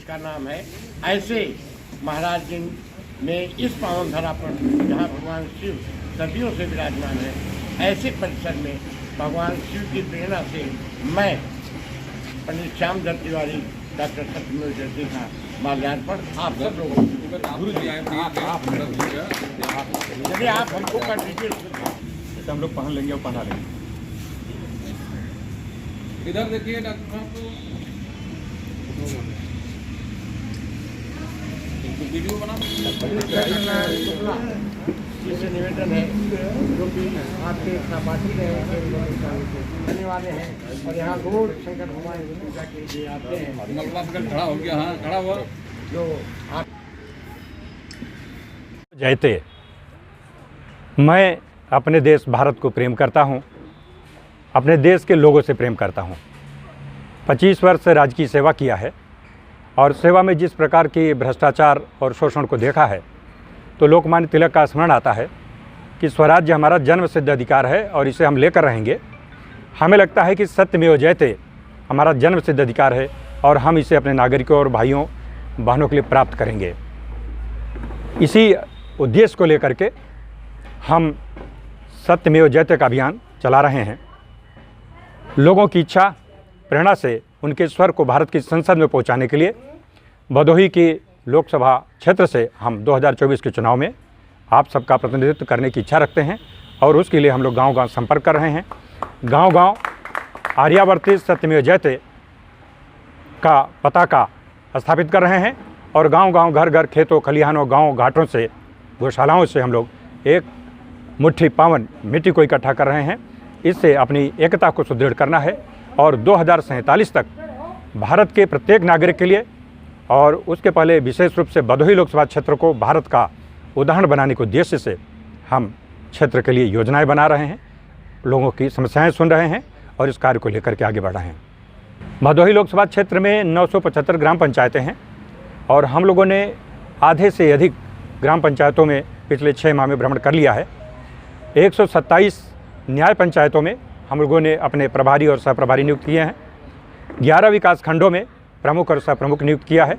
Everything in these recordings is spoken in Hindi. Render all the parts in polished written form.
इसका नाम है। ऐसे महाराज जी ने इस पावन धरा पर जहाँ भगवान शिव सदियों से विराजमान है, ऐसे परिसर में भगवान शिव की प्रेरणा से मैं पंडित श्याम दत्त तिवारी डॉक्टर सत्यमेव जयते का माल्यार्पण आप सब लोगों यदि आप हमको कर दीजिए तो हम लोग पहन लेंगे और पहना लेंगे। इधर देखिए डॉक्टर साहब तो वीडियो बना इससे निवेदन है जो कि आपके सहपाठी रहने वाले हैं और यहाँ रोज शंकर भगवान की पूजा के लिए आते हैं। मलबा से खड़ा हो गया, हाँ खड़ा हुआ जो आप जयते, मैं अपने देश भारत को प्रेम करता हूँ, अपने देश के लोगों से प्रेम करता हूँ। 25 वर्ष राजकीय सेवा किया है और सेवा में जिस प्रकार की भ्रष्टाचार और शोषण को देखा है तो लोकमान्य तिलक का स्मरण आता है कि स्वराज्य हमारा जन्म सिद्ध अधिकार है और इसे हम लेकर रहेंगे। हमें लगता है कि सत्यमेव जयते हमारा जन्म सिद्ध अधिकार है और हम इसे अपने नागरिकों और भाइयों बहनों के लिए प्राप्त करेंगे। इसी उद्देश्य को लेकर के हम सत्यमेव जयते का अभियान चला रहे हैं। लोगों की इच्छा प्रेरणा से उनके स्वर को भारत की संसद में पहुंचाने के लिए भदोही की लोकसभा क्षेत्र से हम 2024 के चुनाव में आप सबका प्रतिनिधित्व करने की इच्छा रखते हैं और उसके लिए हम लोग गांव-गांव संपर्क कर रहे हैं। गांव-गांव आर्यावर्ती सत्यमेव जयते का पताका स्थापित कर रहे हैं और गांव-गांव घर-घर खेतों खलिहानों गांव घाटों से गौशालाओं से हम लोग एक मुट्ठी पावन मिट्टी को इकट्ठा कर रहे हैं। इससे अपनी एकता को सुदृढ़ करना है और 2047 तक भारत के प्रत्येक नागरिक के लिए और उसके पहले विशेष रूप से भदोही लोकसभा क्षेत्र को भारत का उदाहरण बनाने के उद्देश्य से हम क्षेत्र के लिए योजनाएं बना रहे हैं, लोगों की समस्याएं सुन रहे हैं और इस कार्य को लेकर के आगे बढ़ रहे हैं। भदोही लोकसभा क्षेत्र में 975 ग्राम पंचायतें हैं और हम लोगों ने आधे से अधिक ग्राम पंचायतों में पिछले 6 माह में भ्रमण कर लिया है। 127 न्याय पंचायतों में हम लोगों ने अपने प्रभारी और सहप्रभारी नियुक्त किए हैं। 11 विकास खंडों में प्रमुख और सहप्रमुख नियुक्त किया है।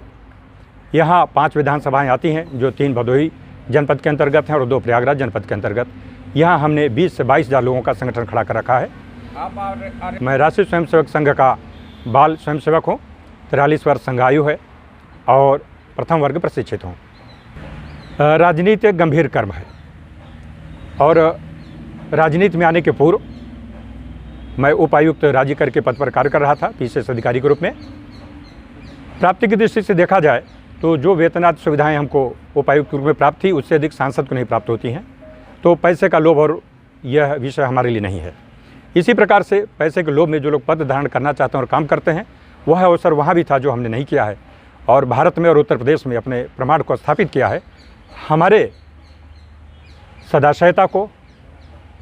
यहाँ 5 विधानसभाएं आती हैं जो 3 भदोही जनपद के अंतर्गत हैं और 2 प्रयागराज जनपद के अंतर्गत। यहाँ हमने 20 से 22 हज़ार लोगों का संगठन खड़ा कर रखा है। मैं राष्ट्रीय स्वयंसेवक संघ का बाल स्वयंसेवक हूँ, 43 वर्ष संघ आयु है और प्रथम वर्ग प्रशिक्षित हूँ। राजनीति एक गंभीर कर्म है और राजनीति में आने के पूर्व मैं उपायुक्त राज्य कर के पद पर कार्य कर रहा था, पीसीएस अधिकारी के रूप में। प्राप्ति की दृष्टि से देखा जाए तो जो वेतनादि सुविधाएं हमको उपायुक्त के रूप में प्राप्त थी उससे अधिक सांसद को नहीं प्राप्त होती हैं। तो पैसे का लोभ और यह विषय हमारे लिए नहीं है। इसी प्रकार से पैसे के लोभ में जो लोग पद धारण करना चाहते हैं और काम करते हैं वह अवसर वहाँ भी था जो हमने नहीं किया है और भारत में और उत्तर प्रदेश में अपने प्रमाण को स्थापित किया है। हमारे सदाशयता को,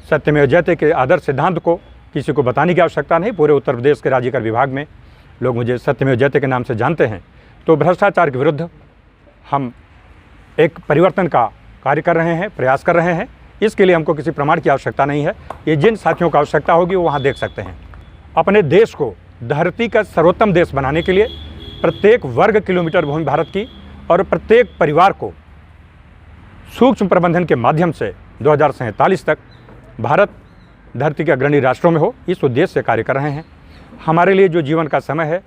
सत्यमेव जयते के आदर्श सिद्धांत को किसी को बताने की आवश्यकता नहीं। पूरे उत्तर प्रदेश के राज्य कर विभाग में लोग मुझे सत्यमेव जयते के नाम से जानते हैं। तो भ्रष्टाचार के विरुद्ध हम एक परिवर्तन का कार्य कर रहे हैं, प्रयास कर रहे हैं। इसके लिए हमको किसी प्रमाण की आवश्यकता नहीं है। ये जिन साथियों को आवश्यकता होगी वो वहाँ देख सकते हैं। अपने देश को धरती का सर्वोत्तम देश बनाने के लिए प्रत्येक वर्ग किलोमीटर भूमि भारत की और प्रत्येक परिवार को सूक्ष्म प्रबंधन के माध्यम से 2047 तक भारत धरती के अग्रणी राष्ट्रों में हो, इस उद्देश्य से कार्य कर रहे हैं। हमारे लिए जो जीवन का समय है,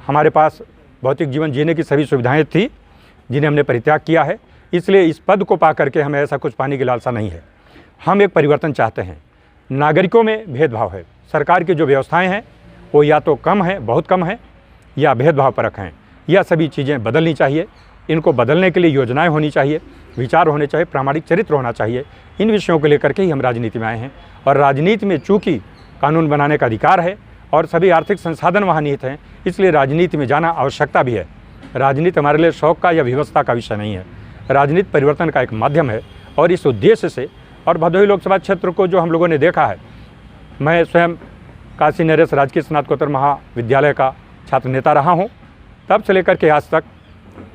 हमारे पास भौतिक जीवन जीने की सभी सुविधाएं थी जिन्हें हमने परित्याग किया है। इसलिए इस पद को पा करके हमें ऐसा कुछ पाने की लालसा नहीं है। हम एक परिवर्तन चाहते हैं। नागरिकों में भेदभाव है, सरकार की जो व्यवस्थाएं हैं वो या तो कम हैं, बहुत कम हैं, या भेदभाव परक हैं। यह सभी चीज़ें बदलनी चाहिए। इनको बदलने के लिए योजनाएं होनी चाहिए, विचार होने चाहिए, प्रामाणिक चरित्र होना चाहिए। इन विषयों को लेकर के ही हम राजनीति में आए हैं और राजनीति में चूँकि कानून बनाने का अधिकार है और सभी आर्थिक संसाधन वहाँ निहित हैं, इसलिए राजनीति में जाना आवश्यकता भी है। राजनीति हमारे लिए शौक का या विवशता का विषय नहीं है। राजनीति परिवर्तन का एक माध्यम है और इस उद्देश्य से और भदोही लोकसभा क्षेत्र को जो हम लोगों ने देखा है, मैं स्वयं काशी नरेश राजकीय स्नातकोत्तर महाविद्यालय का छात्र नेता रहा हूँ। तब से लेकर के आज तक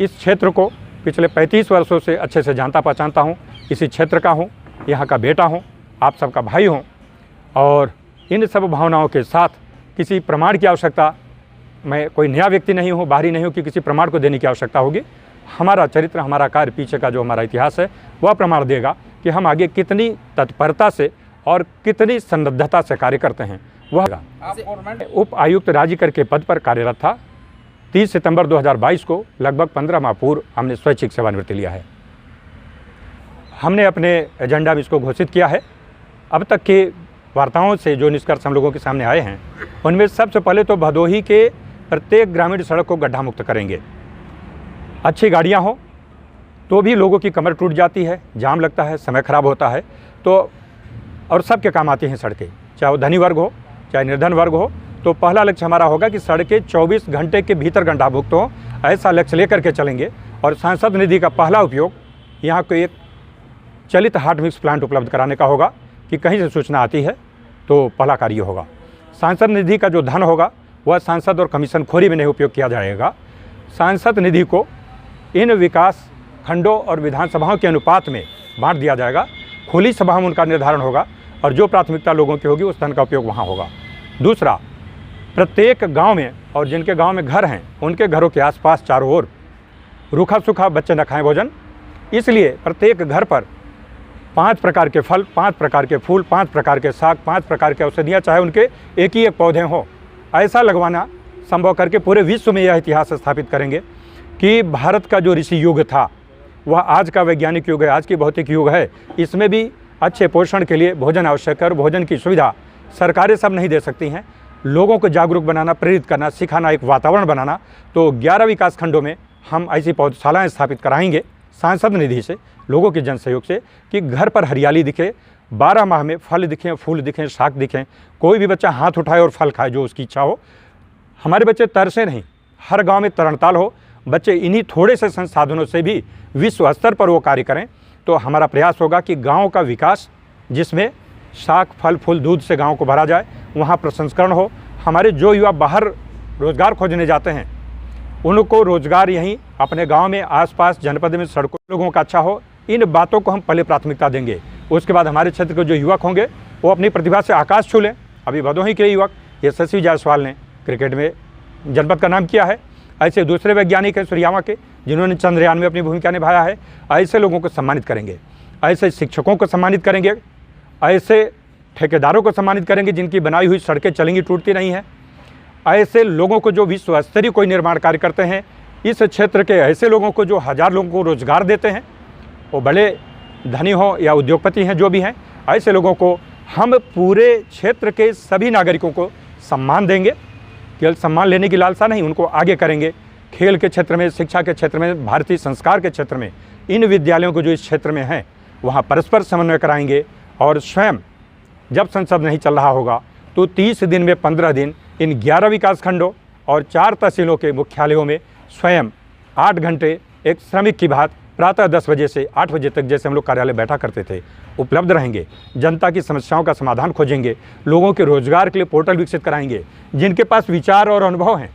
इस क्षेत्र को पिछले 35 वर्षों से अच्छे से जानता पहचानता हूँ। इसी क्षेत्र का हूँ, यहाँ का बेटा हूँ, आप सबका भाई हूँ और इन सब भावनाओं के साथ किसी प्रमाण की आवश्यकता मैं कोई नया व्यक्ति नहीं हूँ, बाहरी नहीं हूँ कि किसी प्रमाण को देने की आवश्यकता होगी। हमारा चरित्र, हमारा कार्य, पीछे का जो हमारा इतिहास है वह प्रमाण देगा कि हम आगे कितनी तत्परता से और कितनी सन्नद्धता से कार्य करते हैं। वह आप गवर्नमेंट उप आयुक्त राजीकर के पद पर कार्यरत था। 30 सितंबर 2022 को लगभग 15 माह पूर्व हमने स्वैच्छिक सेवानिवृत्ति लिया है। हमने अपने एजेंडा में इसको घोषित किया है। अब तक की वार्ताओं से जो निष्कर्ष हम लोगों के सामने आए हैं, उनमें सबसे पहले तो भदोही के प्रत्येक ग्रामीण सड़क को गड्ढा मुक्त करेंगे। अच्छी गाड़ियाँ हो तो भी लोगों की कमर टूट जाती है, जाम लगता है, समय खराब होता है, तो और सबके काम आती हैं सड़कें, चाहे वो धनी वर्ग हो चाहे निर्धन वर्ग हो। तो पहला लक्ष्य हमारा होगा कि सड़कें 24 घंटे के भीतर गड्ढा मुक्त हो, ऐसा लक्ष्य लेकर के चलेंगे। और सांसद निधि का पहला उपयोग यहाँ को एक चलित हार्ट मिक्स प्लांट उपलब्ध कराने का होगा कि कहीं से सूचना आती है तो पहला कार्य होगा। सांसद निधि का जो धन होगा वह सांसद और कमीशन खोरी में नहीं उपयोग किया जाएगा। सांसद निधि को इन विकास खंडों और विधानसभाओं के अनुपात में बांट दिया जाएगा। खुली सभा में उनका निर्धारण होगा और जो प्राथमिकता लोगों की होगी उस धन का उपयोग वहाँ होगा। दूसरा, प्रत्येक गांव में और जिनके गांव में घर हैं उनके घरों के आसपास चारों ओर रूखा सूखा बच्चे न खाएं भोजन, इसलिए प्रत्येक घर पर 5 प्रकार के फल, 5 प्रकार के फूल, 5 प्रकार के साग, 5 प्रकार के औषधियाँ, चाहे उनके एक ही एक पौधे हों, ऐसा लगवाना संभव करके पूरे विश्व में यह इतिहास स्थापित करेंगे कि भारत का जो ऋषि युग था वह आज का वैज्ञानिक युग है, आज की भौतिक युग है। इसमें भी अच्छे पोषण के लिए भोजन आवश्यक है और भोजन की सुविधा सरकारें सब नहीं दे सकती हैं। लोगों को जागरूक बनाना, प्रेरित करना, सिखाना, एक वातावरण बनाना। तो 11 विकास खंडों में हम ऐसी पौधशालाएँ स्थापित कराएंगे सांसद निधि से, लोगों के जन सहयोग से, कि घर पर हरियाली दिखे, 12 माह में फल दिखें, फूल दिखें, शाक दिखें, कोई भी बच्चा हाथ उठाए और फल खाए जो उसकी इच्छा हो। हमारे बच्चे तरसे नहीं, हर गांव में तरणताल हो, बच्चे इन्हीं थोड़े से संसाधनों से भी विश्व स्तर पर वो कार्य करें। तो हमारा प्रयास होगा कि गाँव का विकास, जिसमें शाक, फल, फूल, दूध से गाँव को भरा जाए, वहाँ प्रसंस्करण हो। हमारे जो युवा बाहर रोज़गार खोजने जाते हैं उनको रोज़गार यहीं अपने गांव में, आसपास जनपद में, सड़कों, लोगों का अच्छा हो। इन बातों को हम पहले प्राथमिकता देंगे। उसके बाद हमारे क्षेत्र के जो युवक होंगे वो अपनी प्रतिभा से आकाश छू लें। अभी भदोही के युवक यशस्वी जायसवाल ने क्रिकेट में जनपद का नाम किया है। ऐसे दूसरे वैज्ञानिक हैं सूर्यामा के, जिन्होंने चंद्रयान में अपनी भूमिका निभाया है। ऐसे लोगों को सम्मानित करेंगे, ऐसे शिक्षकों को सम्मानित करेंगे, ऐसे ठेकेदारों को सम्मानित करेंगे जिनकी बनाई हुई सड़कें चलेंगी, टूटती नहीं हैं। ऐसे लोगों को जो विश्व स्तरीय कोई निर्माण कार्य करते हैं, इस क्षेत्र के ऐसे लोगों को जो 1000 लोगों को रोज़गार देते हैं, वो बड़े धनी हो या उद्योगपति हैं, जो भी हैं, ऐसे लोगों को हम पूरे क्षेत्र के सभी नागरिकों को सम्मान देंगे। केवल सम्मान लेने की लालसा नहीं, उनको आगे करेंगे। खेल के क्षेत्र में, शिक्षा के क्षेत्र में, भारतीय संस्कार के क्षेत्र में, इन विद्यालयों को जो इस क्षेत्र में हैं वहाँ परस्पर समन्वय कराएंगे। और स्वयं जब संसद नहीं चल रहा होगा तो 30 दिन में 15 दिन इन 11 विकास खंडों और 4 तहसीलों के मुख्यालयों में स्वयं 8 घंटे एक श्रमिक की बात प्रातः 10 बजे से 8 बजे तक, जैसे हम लोग कार्यालय बैठा करते थे, उपलब्ध रहेंगे। जनता की समस्याओं का समाधान खोजेंगे, लोगों के रोजगार के लिए पोर्टल विकसित कराएंगे। जिनके पास विचार और अनुभव हैं,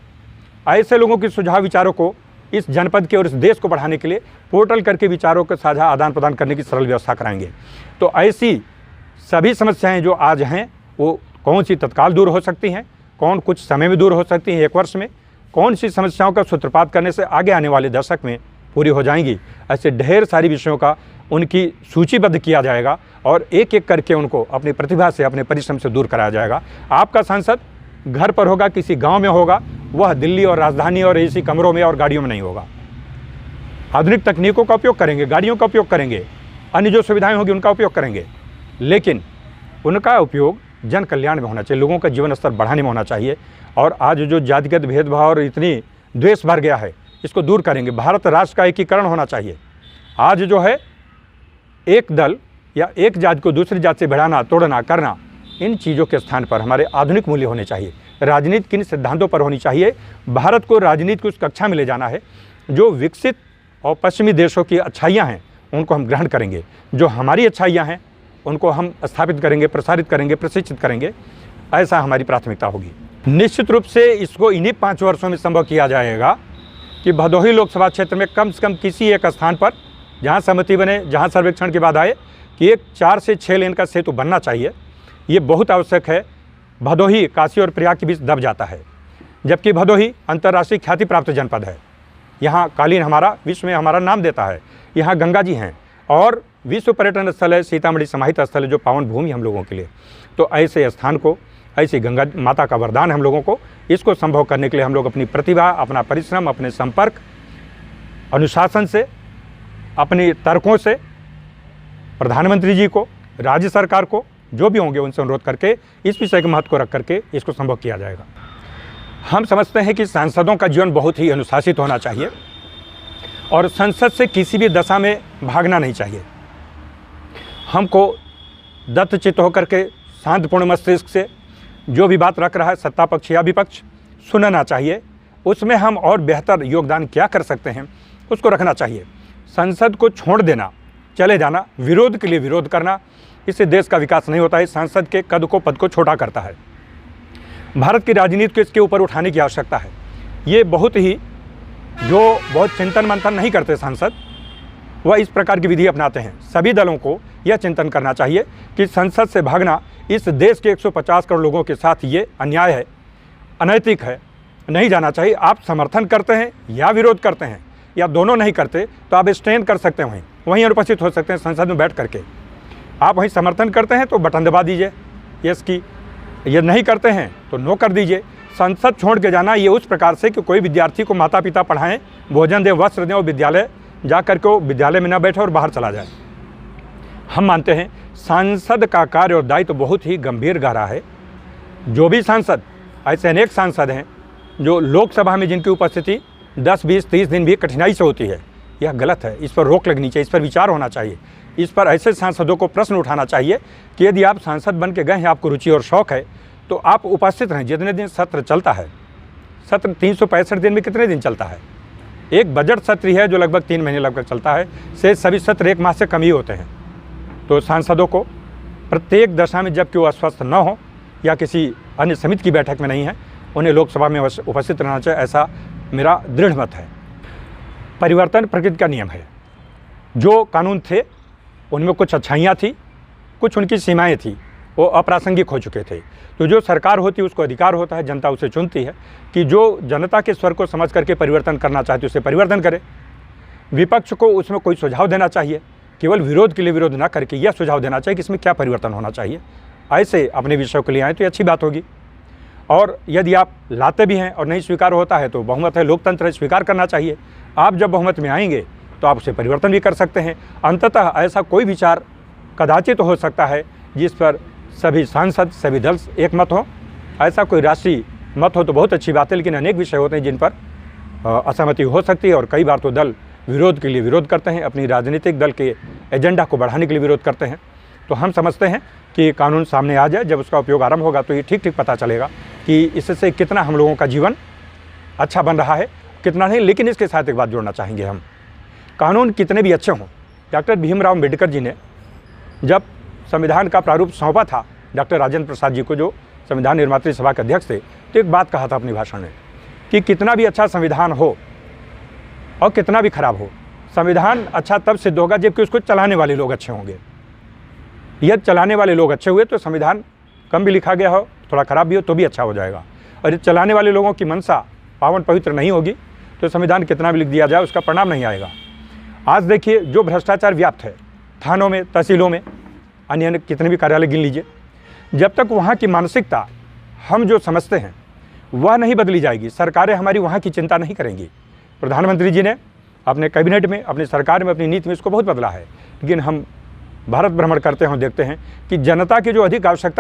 ऐसे लोगों के सुझाव विचारों को इस जनपद के और इस देश को बढ़ाने के लिए पोर्टल करके विचारों को साझा आदान प्रदान करने की सरल व्यवस्था कराएंगे। तो ऐसी सभी समस्याएं जो आज हैं वो कौन सी तत्काल दूर हो सकती हैं, कौन कुछ समय में दूर हो सकती हैं, 1 वर्ष में, कौन सी समस्याओं का सूत्रपात करने से आगे आने वाले दशक में पूरी हो जाएंगी। ऐसे ढेर सारी विषयों का उनकी सूचीबद्ध किया जाएगा और एक एक करके उनको अपनी प्रतिभा से, अपने परिश्रम से दूर कराया जाएगा। आपका सांसद घर पर होगा, किसी गांव में होगा, वह दिल्ली और राजधानी और एसी कमरों में और गाड़ियों में नहीं होगा। आधुनिक तकनीकों का उपयोग करेंगे, गाड़ियों का उपयोग करेंगे, अन्य जो सुविधाएं होगी उनका उपयोग करेंगे, लेकिन उनका उपयोग जन कल्याण में होना चाहिए, लोगों का जीवन स्तर बढ़ाने में होना चाहिए। और आज जो जातिगत भेदभाव और इतनी द्वेष भर गया है, इसको दूर करेंगे। भारत राष्ट्र का एकीकरण होना चाहिए। आज जो है एक दल या एक जाति को दूसरी जाति से भिड़ाना, तोड़ना, करना, इन चीज़ों के स्थान पर हमारे आधुनिक मूल्य होने चाहिए। राजनीति किन सिद्धांतों पर होनी चाहिए? भारत को राजनीति की उस कक्षा में ले जाना है जो विकसित और पश्चिमी देशों की अच्छाइयाँ हैं उनको हम ग्रहण करेंगे, जो हमारी अच्छाइयाँ हैं उनको हम स्थापित करेंगे, प्रसारित करेंगे, प्रशिक्षित करेंगे। ऐसा हमारी प्राथमिकता होगी। निश्चित रूप से इसको इन्हीं 5 वर्षों में संभव किया जाएगा कि भदोही लोकसभा क्षेत्र में कम से कम किसी एक स्थान पर जहाँ सहमति बने, जहाँ सर्वेक्षण के बाद आए कि एक 4 से 6 लेन का सेतु बनना चाहिए। ये बहुत आवश्यक है। भदोही, काशी और प्रयाग के बीच दब जाता है। जबकि भदोही अंतर्राष्ट्रीय ख्याति प्राप्त जनपद है। यहाँ कालीन हमारा विश्व में हमारा नाम देता है। यहाँ गंगा जी हैं और विश्व पर्यटन स्थल है, सीतामढ़ी समाहित स्थल है, जो पावन भूमि हम लोगों के लिए। तो ऐसे स्थान को, ऐसी गंगा माता का वरदान हम लोगों को, इसको संभव करने के लिए हम लोग अपनी प्रतिभा, अपना परिश्रम, अपने संपर्क, अनुशासन से, अपने तर्कों से प्रधानमंत्री जी को, राज्य सरकार को, जो भी होंगे उनसे अनुरोध करके इस विषय के महत्व को रख करके इसको संभव किया जाएगा। हम समझते हैं कि सांसदों का जीवन बहुत ही अनुशासित होना चाहिए और संसद से किसी भी दशा में भागना नहीं चाहिए। हमको दत्तचित्त होकर के शांतपूर्ण मस्तिष्क से जो भी बात रख रहा है सत्ता पक्ष या विपक्ष, सुनना चाहिए। उसमें हम और बेहतर योगदान क्या कर सकते हैं उसको रखना चाहिए। संसद को छोड़ देना, चले जाना, विरोध के लिए विरोध करना, इससे देश का विकास नहीं होता है। सांसद के कद को, पद को छोटा करता है। भारत की राजनीति को इसके ऊपर उठाने की आवश्यकता है। ये बहुत चिंतन मंथन नहीं करते सांसद, वह इस प्रकार की विधि अपनाते हैं। सभी दलों को यह चिंतन करना चाहिए कि संसद से भागना इस देश के 150 करोड़ लोगों के साथ ये अन्याय है, अनैतिक है, नहीं जाना चाहिए। आप समर्थन करते हैं या विरोध करते हैं या दोनों नहीं करते तो आप स्टैंड कर सकते हैं, वहीं अनुपस्थित हो सकते हैं संसद में बैठ करके। आप वहीं समर्थन करते हैं तो बटन दबा दीजिए यस की, ये नहीं करते हैं तो नो कर दीजिए। संसद छोड़ के जाना ये उस प्रकार से कि कोई विद्यार्थी को माता पिता पढ़ाएं, भोजन दें, वस्त्र दें और विद्यालय जा कर के वो विद्यालय में न बैठे और बाहर चला जाए। हम मानते हैं सांसद का कार्य और दायित्व तो बहुत ही गंभीर गहरा है। जो भी सांसद, ऐसे अनेक सांसद हैं जो लोकसभा में जिनकी उपस्थिति 10, 20, 30 दिन भी कठिनाई से होती है, यह गलत है। इस पर रोक लगनी चाहिए, इस पर विचार होना चाहिए। इस पर ऐसे सांसदों को प्रश्न उठाना चाहिए कि यदि आप सांसद बन के गए हैं, आपको रुचि और शौक़ है, तो आप उपस्थित रहें। जितने दिन सत्र चलता है, सत्र 365 दिन में कितने दिन चलता है? एक बजट सत्र है जो लगभग 3 महीने लगभग चलता है, से सभी सत्र 1 माह से कम ही होते हैं। तो सांसदों को प्रत्येक दशा में जबकि वो अस्वस्थ न हो या किसी अन्य समिति की बैठक में नहीं है, उन्हें लोकसभा में उपस्थित रहना चाहिए, ऐसा मेरा दृढ़ मत है। परिवर्तन प्रकृति का नियम है। जो कानून थे उनमें कुछ अच्छाइयाँ थी, कुछ उनकी सीमाएं थी, वो अप्रासंगिक हो चुके थे। तो जो सरकार होती है उसको अधिकार होता है, जनता उसे चुनती है कि जो जनता के स्वर को समझ करके परिवर्तन करना चाहती है उसे परिवर्तन करे। विपक्ष को उसमें कोई सुझाव देना चाहिए, केवल विरोध के लिए विरोध ना करके यह सुझाव देना चाहिए कि इसमें क्या परिवर्तन होना चाहिए। ऐसे अपने विषयों के लिए आए तो ये अच्छी बात होगी। और यदि आप लाते भी हैं और नहीं स्वीकार होता है तो बहुमत है, लोकतंत्र है, स्वीकार करना चाहिए। आप जब बहुमत में आएंगे तो आप उसे परिवर्तन भी कर सकते हैं। अंततः ऐसा कोई विचार कदाचित हो सकता है जिस पर सभी सांसद, सभी दल एक मत हो। ऐसा कोई राष्ट्रीय मत हो तो बहुत अच्छी बात है, लेकिन अनेक विषय होते हैं जिन पर असहमति हो सकती है और कई बार तो दल विरोध के लिए विरोध करते हैं, अपनी राजनीतिक दल के एजेंडा को बढ़ाने के लिए विरोध करते हैं। तो हम समझते हैं कि कानून सामने आ जाए, जब उसका उपयोग आरंभ होगा तो ये ठीक ठीक पता चलेगा कि इससे कितना हम लोगों का जीवन अच्छा बन रहा है, कितना नहीं। लेकिन इसके साथ एक बात जोड़ना चाहेंगे हम, कानून कितने भी अच्छे हों, डॉक्टर भीमराव अम्बेडकर जी ने जब संविधान का प्रारूप सौंपा था डॉक्टर राजेंद्र प्रसाद जी को, जो संविधान निर्मात्री सभा के अध्यक्ष थे, तो एक बात कहा था अपनी भाषण में कि कितना भी अच्छा संविधान हो और कितना भी खराब हो, संविधान अच्छा तब सिद्ध होगा जबकि उसको चलाने वाले लोग अच्छे होंगे। यदि चलाने वाले लोग अच्छे हुए तो संविधान कम भी लिखा गया हो, थोड़ा खराब भी हो तो भी अच्छा हो जाएगा। और यदि चलाने वाले लोगों की मनसा पावन पवित्र नहीं होगी तो संविधान कितना भी लिख दिया जाए उसका परिणाम नहीं आएगा। आज देखिए जो भ्रष्टाचार व्याप्त है थानों में, तहसीलों में, अन्य कितने भी कार्यालय गिन लीजिए, जब तक वहाँ की मानसिकता हम जो समझते हैं वह नहीं बदली जाएगी, सरकारें हमारी वहाँ की चिंता नहीं करेंगी। प्रधानमंत्री जी ने अपने कैबिनेट में, अपनी सरकार में, अपनी नीति में इसको बहुत बदला है। लेकिन हम भारत भ्रमण करते हैं, देखते हैं कि जनता की जो अधिक आवश्यकता